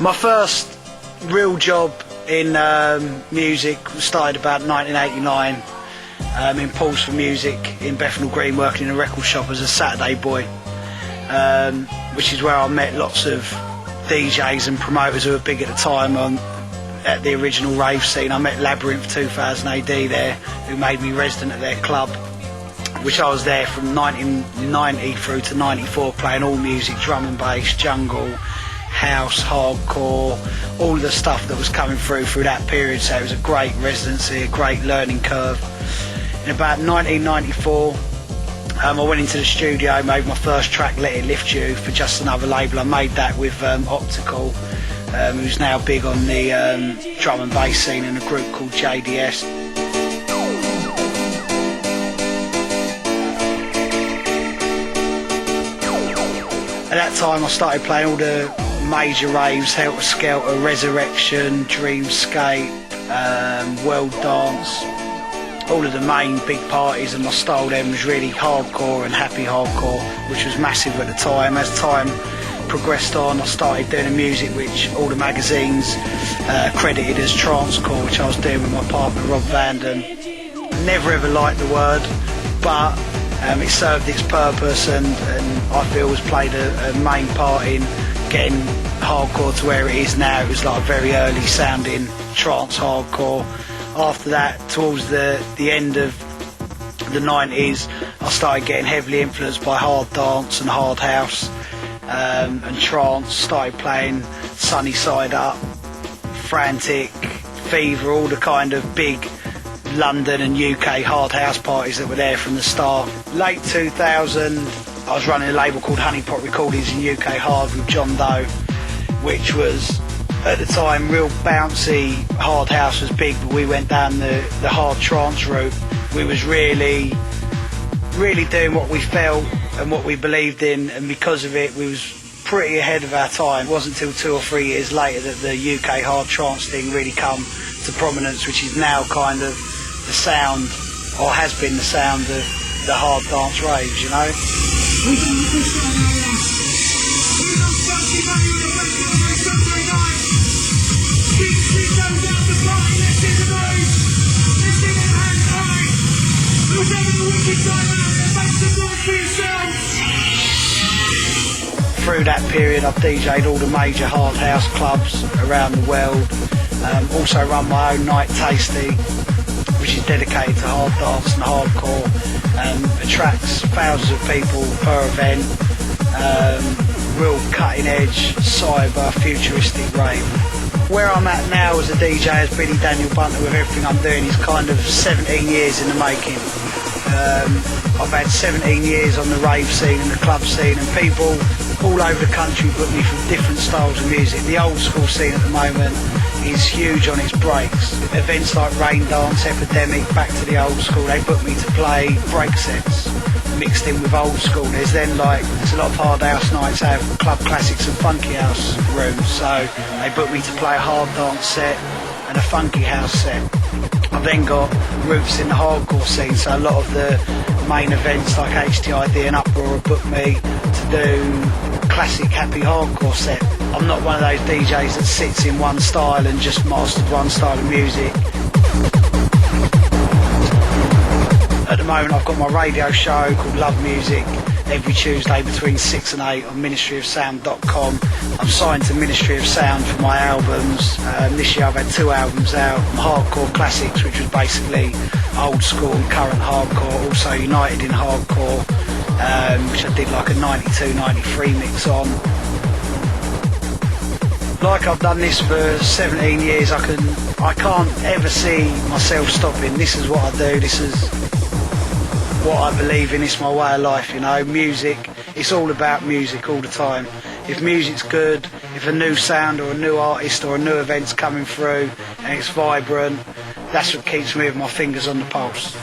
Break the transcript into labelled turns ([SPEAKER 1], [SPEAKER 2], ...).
[SPEAKER 1] My first real job in music started about 1989 in Pools for Music in Bethnal Green, working in a record shop as a Saturday boy, which is where I met lots of DJs and promoters who were big at the time at the original rave scene. I met Labyrinth 2000 AD there, who made me resident at their club, which I was there from 1990 through to 94, playing all music, drum and bass, jungle, house, hardcore, all the stuff that was coming through that period. So it was a great residency, a great learning curve. In about 1994, I went into the studio, made my first track, Let It Lift You, for Just Another label. I made that with Optical, who's now big on the drum and bass scene, in a group called JDS. At that time I started playing all the major raves, Helter Skelter, Resurrection, Dreamscape, World Dance, all of the main big parties, and my style then was really hardcore and happy hardcore, which was massive at the time. As time progressed on, I started doing the music which all the magazines credited as trancecore, which I was doing with my partner Rob Vanden. Never ever liked the word, but it served its purpose, and I feel has played a main part in getting hardcore to where it is now. It was like a very early sounding trance hardcore. After that, towards the end of the 90s, I started getting heavily influenced by hard dance and hard house and trance. Started playing Sunny Side Up, Frantic, Fever, all the kind of big London and UK hard house parties that were there from the start. Late 2000, I was running a label called Honeypot Recordings in UK Hard with John Doe, which was, at the time, real bouncy. Hard house was big, but we went down the hard trance route. We was really doing what we felt and what we believed in, and because of it we was pretty ahead of our time. It wasn't until 2 or 3 years later that the UK hard trance thing really come to prominence, which is now kind of the sound, or has been the sound of the hard dance raves, you know. Through that period I've DJ'd all the major hard house clubs around the world. Also run my own night Tasty, which is dedicated to hard dance and hardcore. Attracts thousands of people per event. Real cutting edge, cyber, futuristic rave. Where I'm at now as a DJ, as Billy Daniel Bunter, with everything I'm doing, is kind of 17 years in the making. I've had 17 years on the rave scene and the club scene, and people all over the country book me for different styles of music. The old school scene at the moment is huge on its breaks. Events like Rain Dance, Epidemic, Back to the Old School, they book me to play break sets mixed in with old school. There's a lot of hard house nights, have club classics and funky house rooms, so they book me to play a hard dance set and a funky house set. I've then got roots in the hardcore scene, so a lot of the main events like HTID and Uproar have booked me to do classic happy hardcore set. I'm not one of those DJs that sits in one style and just masters one style of music. At the moment I've got my radio show called Love Music every Tuesday between 6 and 8 on ministryofsound.com. I'm signed to Ministry of Sound for my albums. This year I've had 2 albums out. Hardcore Classics, which was basically old school and current hardcore. Also United in Hardcore, which I did like a 92-93 mix on. Like I've done this for 17 years, I can't ever see myself stopping. This is what I do, this is what I believe in, it's my way of life, you know. Music, it's all about music all the time. If music's good, if a new sound or a new artist or a new event's coming through and it's vibrant, that's what keeps me with my fingers on the pulse.